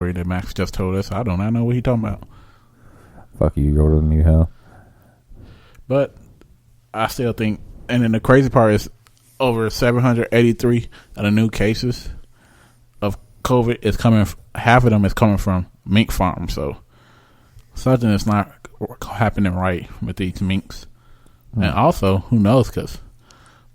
that Max just told us. I do not know what he talking about. Fuck you, go to the new hell. But I still think, and then the crazy part is over 783 of the new cases of COVID is coming, half of them is coming from mink farms. So something is not happening right with these minks. And also, who knows, because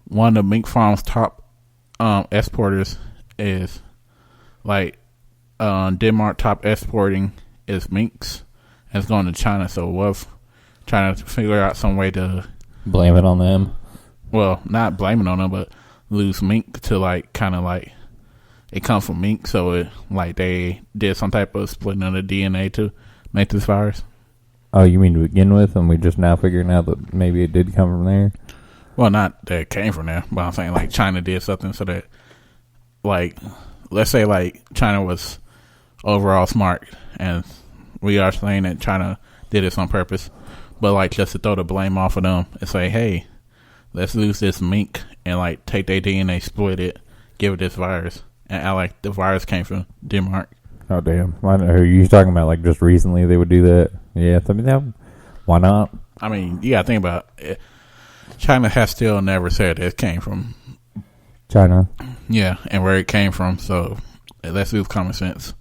one of the mink farm's top exporters is like Denmark top exporting is minks, and it's going to China. So we're trying to figure out some way to blame it on them. Well, not blame it on them, but lose mink to like kind of like it comes from mink, so it like they did some type of splitting of the DNA to make this virus. Oh, you mean to begin with, and we just now figuring out that maybe it did come from there? Well, not that it came from there, but I'm saying like China did something so that, like, let's say like China was overall smart, and we are saying that China did this on purpose, but like just to throw the blame off of them and say, hey, let's lose this mink and like take their DNA, split it, give it this virus, and act like the virus came from Denmark. Oh, damn. Are you talking about like just recently they would do that? Yeah, I mean, why not? I mean, you gotta think about it. China has still never said it came from China. Yeah, and where it came from. So let's use common sense.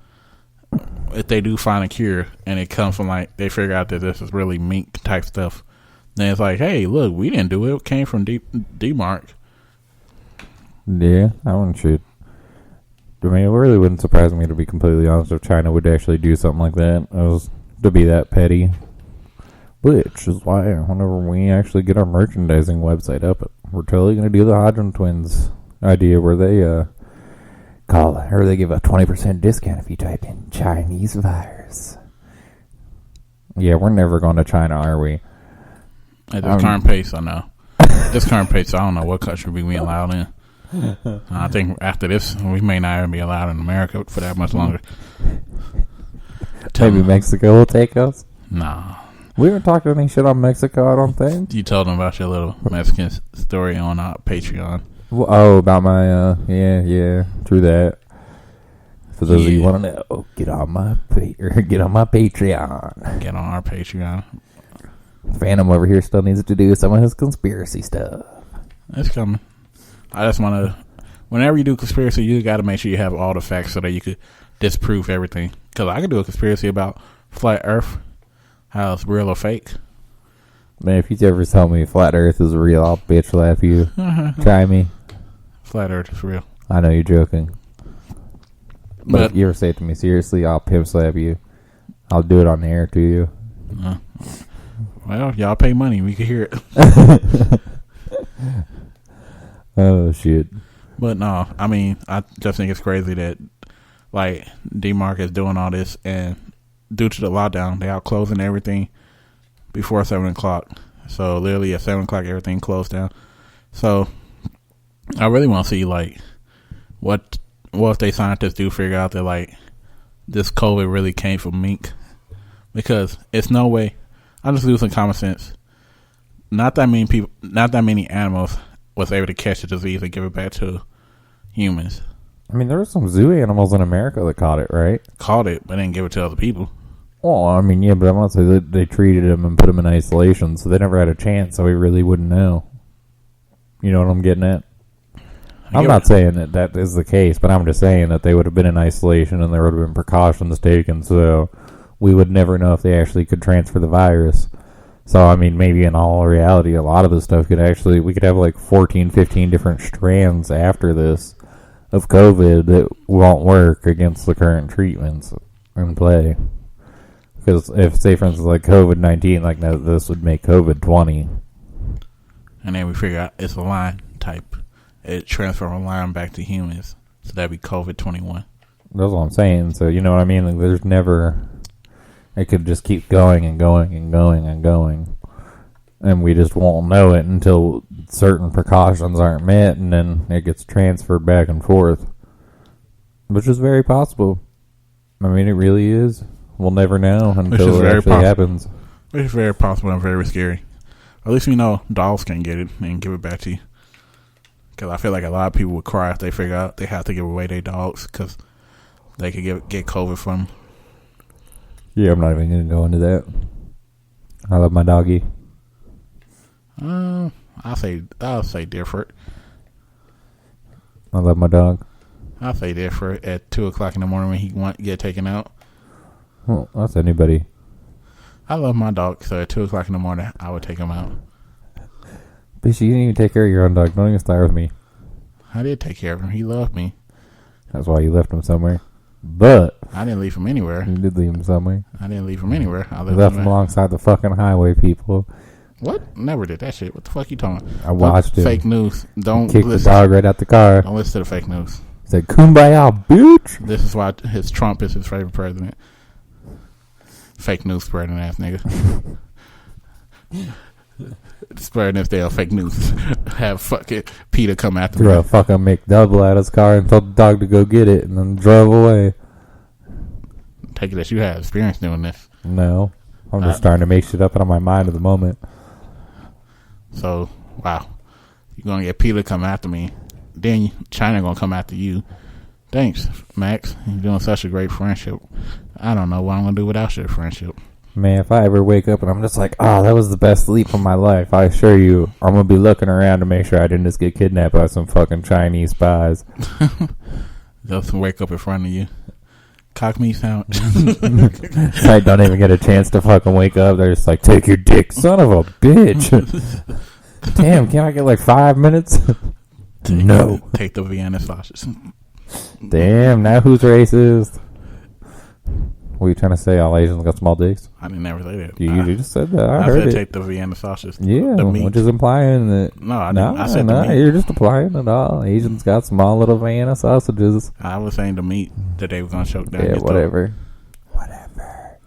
If they do find a cure and it comes from like they figure out that this is really mink type stuff, then it's like, hey, look, we didn't do it. It came from Denmark. Yeah, I wouldn't shoot. I mean, it really wouldn't surprise me, to be completely honest, if China would actually do something like that. It was to be that petty. Which is why whenever we actually get our merchandising website up, we're totally going to do the Hodgkin Twins idea where they they give a 20% discount if you type in Chinese virus. Yeah, we're never going to China, are we? At this current pace, I know. This current pace, I don't know what country we be allowed in. I think after this, we may not even be allowed in America for that much longer. Maybe Mexico will take us? Nah. We haven't talked any shit on Mexico, I don't think. You told them about your little Mexican story on Patreon. Oh, about my, yeah, true that. For those of you who want to know, get on my Patreon. Get on our Patreon. Phantom over here still needs to do some of his conspiracy stuff. It's coming. I just want to, whenever you do conspiracy, you got to make sure you have all the facts so that you could disprove everything. Because I could do a conspiracy about flat Earth, how it's real or fake. Man, if you ever tell me flat Earth is real, I'll bitch laugh you. Try me. Flat Earth is real. I know you're joking. But if you ever say it to me seriously, I'll pimp slap you. I'll do it on the air to you. Well, y'all pay money. We can hear it. Oh, shit. But no, I mean, I just think it's crazy that, like, Denmark is doing all this, and due to the lockdown, they are closing everything before 7 o'clock. So, literally at 7 o'clock, everything closed down. So, I really want to see, like, what if they scientists do figure out that, like, this COVID really came from mink? Because it's no way. I'm just losing common sense. Not that many animals was able to catch the disease and give it back to humans. I mean, there were some zoo animals in America that caught it, right? Caught it, but didn't give it to other people. Well, I mean, yeah, but I'm not saying that they treated them and put them in isolation, so they never had a chance, so we really wouldn't know. You know what I'm getting at? I'm not saying that is the case, but I'm just saying that they would have been in isolation and there would have been precautions taken, so we would never know if they actually could transfer the virus. So, I mean, maybe in all reality, a lot of this stuff we could have like 14, 15 different strands after this of COVID that won't work against the current treatments in play. Because if, say, for instance, like COVID-19, like this would make COVID-20. And then we figure out it's a line type. It transfers a line back to humans. So that'd be COVID-21. That's what I'm saying. So, you know what I mean? Like, there's never... It could just keep going and going and going and going. And we just won't know it until certain precautions aren't met, and then it gets transferred back and forth. Which is very possible. I mean, it really is. We'll never know until it actually happens. It's very possible and very scary. At least we know dogs can get it and give it back to you. Because I feel like a lot of people would cry if they figure out they have to give away their dogs. Because they could get COVID from. Yeah, I'm not even gonna go into that. I love my doggy. I'll say different. I love my dog. I'll say different at 2:00 in the morning when he want get taken out. Well, that's anybody. I love my dog, so at 2:00 in the morning, I would take him out. Bitch, you didn't even take care of your own dog. Don't even start with me. I did take care of him. He loved me. That's why you left him somewhere. But I didn't leave him anywhere. you did leave him somewhere. I didn't leave him anywhere. I You left him him alongside the fucking highway, people. What? Never did that shit. What the fuck you talking about? I watched it. Fake news. Don't Kicked listen. the dog right out the car. Don't listen to the fake news. He said, "Kumbaya, bitch." This is why Trump is his favorite president. Fake news spreading ass nigga. Spreading this damn fake news. Have fucking Peter come after me. Threw a fucking McDouble at his car and told the dog to go get it and then drove away. Take it that you have experience doing this. No. I'm just starting to make shit up out of my mind at the moment. So, wow. You're going to get Peter to come after me. Then China going to come after you. Thanks, Max. You're doing such a great friendship. I don't know what I'm going to do without your friendship. Man, if I ever wake up and I'm just like, oh, that was the best sleep of my life, I assure you, I'm going to be looking around to make sure I didn't just get kidnapped by some fucking Chinese spies. Just wake up in front of you. Cock me sound. I don't even get a chance to fucking wake up. They're just like, take your dick, son of a bitch. Damn, can't I get like 5 minutes? No. Take the Vienna sausage. Damn, now who's racist? What are you trying to say? All Asians got small dicks? I didn't never say that. You just said that. I I heard said it. take the Vienna sausage. Yeah, the meat. which is implying that. No, I didn't. I said the meat. You're just implying that all Asians got small little Vienna sausages. I was saying the meat that they were going to choke down. Yeah, your whatever. throat. Whatever.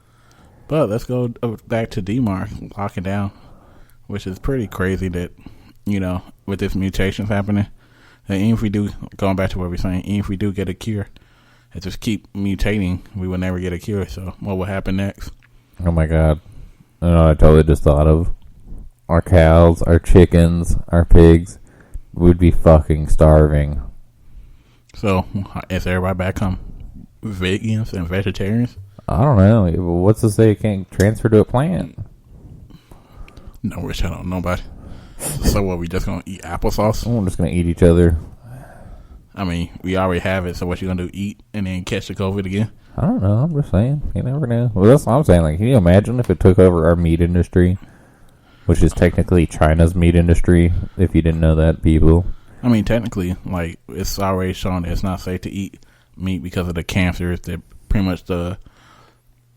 But let's go back to DMARC, locking down, which is pretty crazy that, you know, with this mutations happening, that even if we do, going back to what we're saying, even if we do get a cure, and just keep mutating, we will never get a cure. So what will happen next? Oh my god. I know, I totally just thought of our cows, our chickens, our pigs would be fucking starving. So is everybody become vegans and vegetarians? I don't know. What's to say it can't transfer to a plant? No, Rich, I don't know about it. So what, we just going to eat applesauce? We're just going to eat each other. I mean, we already have it, so what you going to do, eat and then catch the COVID again? I don't know. I'm just saying. You never know. Well, that's what I'm saying. Like, can you imagine if it took over our meat industry, which is technically China's meat industry, if you didn't know that, people? I mean, technically, like, it's already shown that it's not safe to eat meat because of the cancers that pretty much the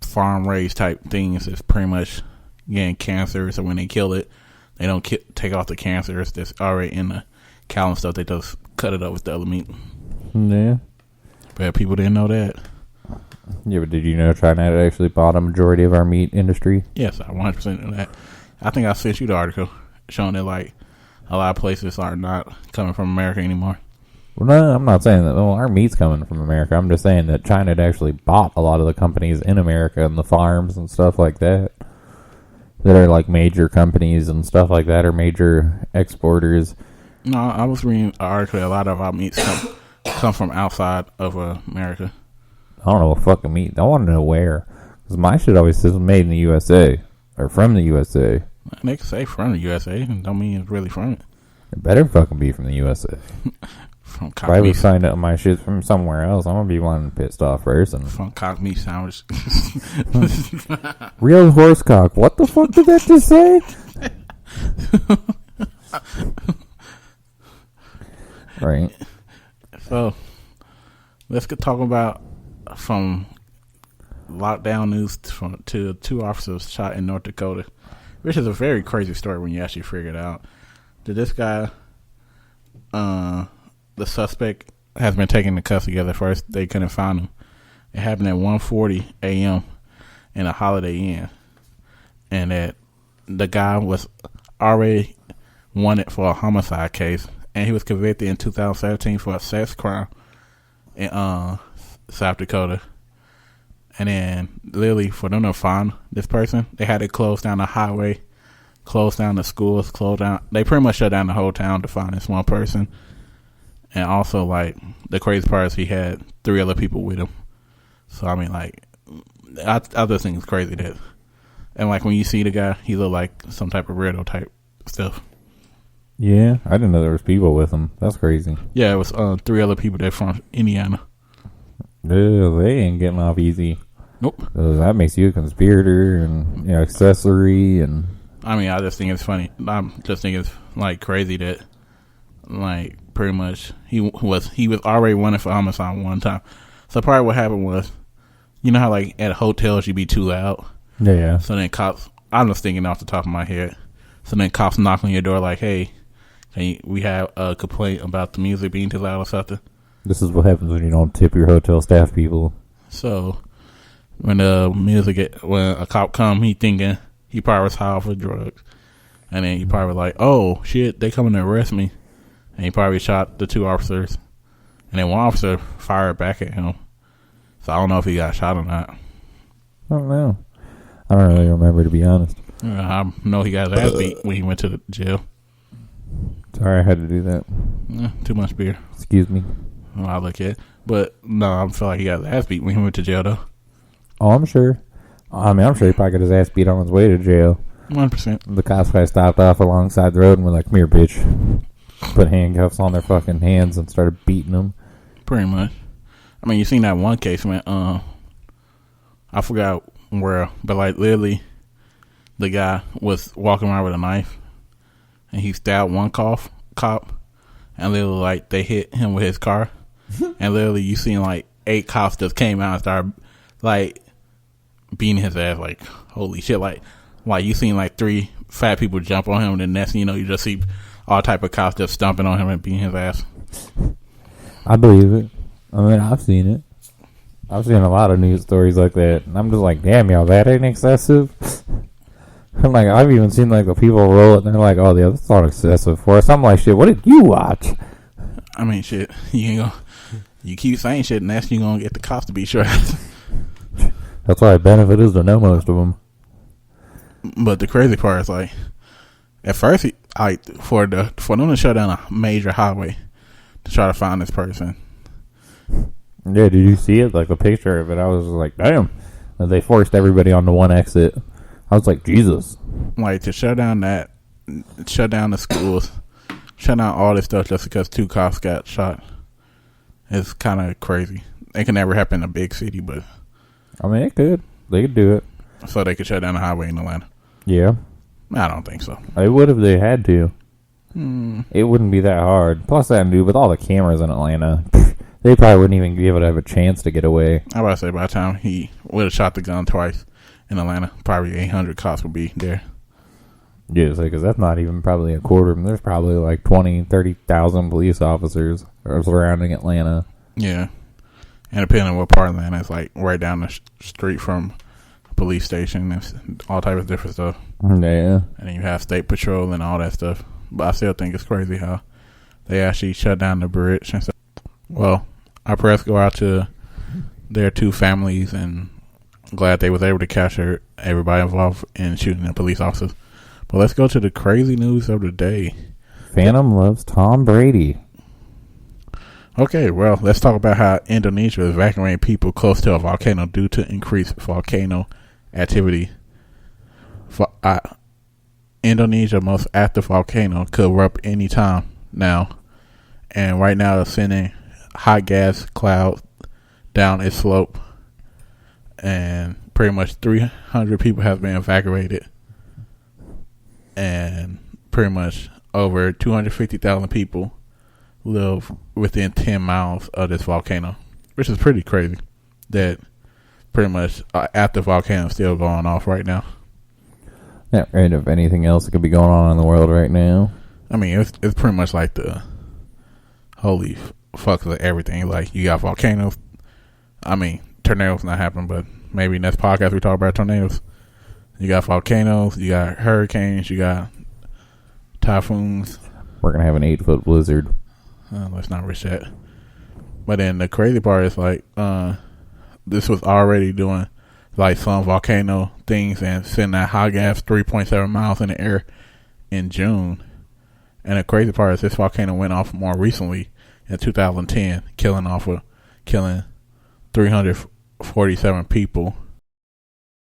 farm-raised type things is pretty much getting cancer. So when they kill it, they don't take off the cancers that's already in the cow and stuff. They just cut it up with the other meat. Yeah. But people didn't know that. Yeah, but did you know China had actually bought a majority of our meat industry? Yes, I 100% know that. I think I sent you the article showing that, like, a lot of places are not coming from America anymore. Well, no, I'm not saying that. Well, our meat's coming from America. I'm just saying that China had actually bought a lot of the companies in America and the farms and stuff like that are like major companies and stuff like that, or major exporters. No, I was reading an article. A lot of our meats come from outside of America. I don't know what fucking meat. I want to know where. Because my shit always says made in the USA. Or from the USA. They can say from the USA. Don't mean it's really from it. It better fucking be from the USA. From If I cock meat. was signed up my shit from somewhere else, I'm going to be one pissed off person. From cock meat sandwich. Real horse cock. What the fuck did that just say? Right. So, let's get talking about from lockdown news to 2 officers shot in North Dakota, which is a very crazy story when you actually figure it out. That this guy, the suspect, has been taken into custody. At first, they couldn't find him. It happened at 1:40 a.m. in a Holiday Inn, and that the guy was already wanted for a homicide case, and he was convicted in 2017 for a sex crime in South Dakota. And then, literally, for them to find this person, they had to close down the highway, close down the schools, they pretty much shut down the whole town to find this one person. And also, like, the crazy part is he had 3 other people with him. So I mean, like, I just think it's crazy that, and like when you see the guy, he look like some type of weirdo type stuff. Yeah, I didn't know there was people with him. That's crazy. Yeah, it was 3 other people that from Indiana. Ew, they ain't getting off easy. Nope. That makes you a conspirator and accessory and. I mean, I just think it's funny. I just think it's like crazy that, like, pretty much he was already wanted for homicide one time. So probably what happened was, you know how like at hotels you be too loud. Yeah. So then cops. I'm just thinking off the top of my head. So then cops knock on your door like, "Hey, we have a complaint about the music being too loud or something." This is what happens when you don't tip your hotel staff people. So when when a cop come, he thinking he probably was high off of drugs, and then he probably like, "Oh shit, they coming to arrest me," and he probably shot the 2 officers, and then one officer fired back at him. So I don't know if he got shot or not. I don't know. I don't really remember, to be honest. I know he got his ass beat when he went to the jail. Sorry, I had to do that. Too much beer. Excuse me. I look at it. But no, I feel like he got his ass beat when he went to jail, though. Oh, I'm sure. I mean, I'm sure he probably got his ass beat on his way to jail. 100%. The cops probably stopped off alongside the road and were like, "Come here, bitch." Put handcuffs on their fucking hands and started beating them. Pretty much. I mean, you seen that one case, man. I forgot where, but like literally, the guy was walking around with a knife, and he stabbed one cop, and literally like they hit him with his car, and literally you seen like 8 cops just came out and started like beating his ass. Like holy shit! Like you seen like 3 fat people jump on him, and then next thing you know, you just see all type of cops just stomping on him and beating his ass. I believe it. I mean, I've seen it. I've seen a lot of news stories like that, and I'm just like, damn, y'all, that ain't excessive. I'm like, I've even seen like the people roll it, and they're like, oh, yeah, that's not excessive for us. I'm like, shit, what did you watch? I mean, shit, you keep saying shit, and that's you gonna get the cops to beat sure. That's why the benefit is to know most of them. But the crazy part is like, at first, for them to shut down a major highway to try to find this person. Yeah, did you see it? Like the picture of it, I was like, damn. And they forced everybody onto one exit. I was like, Jesus. Like to shut down the schools, shut down all this stuff just because 2 cops got shot. It's kind of crazy. It can never happen in a big city, but I mean, it could. They could do it. So they could shut down the highway in Atlanta. Yeah. I don't think so. They would if they had to. It wouldn't be that hard. Plus, that dude, with all the cameras in Atlanta, they probably wouldn't even be able to have a chance to get away. I about to say, by the time he would have shot the gun twice in Atlanta, probably 800 cops would be there. Yeah, because that's not even probably a quarter. There's probably like 20, 30,000 police officers surrounding Atlanta. Yeah. And depending on what part of Atlanta, it's like right down the street from a police station. It's all type of different stuff. Yeah. And then you have state patrol and all that stuff. But I still think it's crazy how they actually shut down the bridge and stuff. Well, our prayers go out to their 2 families, and I'm glad they was able to capture everybody involved in shooting the police officers. But let's go to the crazy news of the day. Phantom loves Tom Brady. Okay, well, let's talk about how Indonesia is evacuating people close to a volcano due to increased volcano activity. Indonesia's most active volcano could erupt any time now, and right now it's sending hot gas clouds down its slope, and pretty much 300 people have been evacuated, and pretty much over 250,000 people live within 10 miles of this volcano, which is pretty crazy that pretty much active volcano is still going off right now. Yeah, right. If anything else that could be going on in the world right now. I mean, it's pretty much like the holy fuck of everything. Like, you got volcanoes. I mean, tornadoes not happening, but maybe next podcast we talk about tornadoes. You got volcanoes, you got hurricanes, you got typhoons. We're going to have an 8-foot blizzard. Let's not risk that. But then the crazy part is, like, this was already doing like some volcano things and sending that hot gas 3.7 miles in the air in June. And the crazy part is this volcano went off more recently in 2010, killing 300 47 people.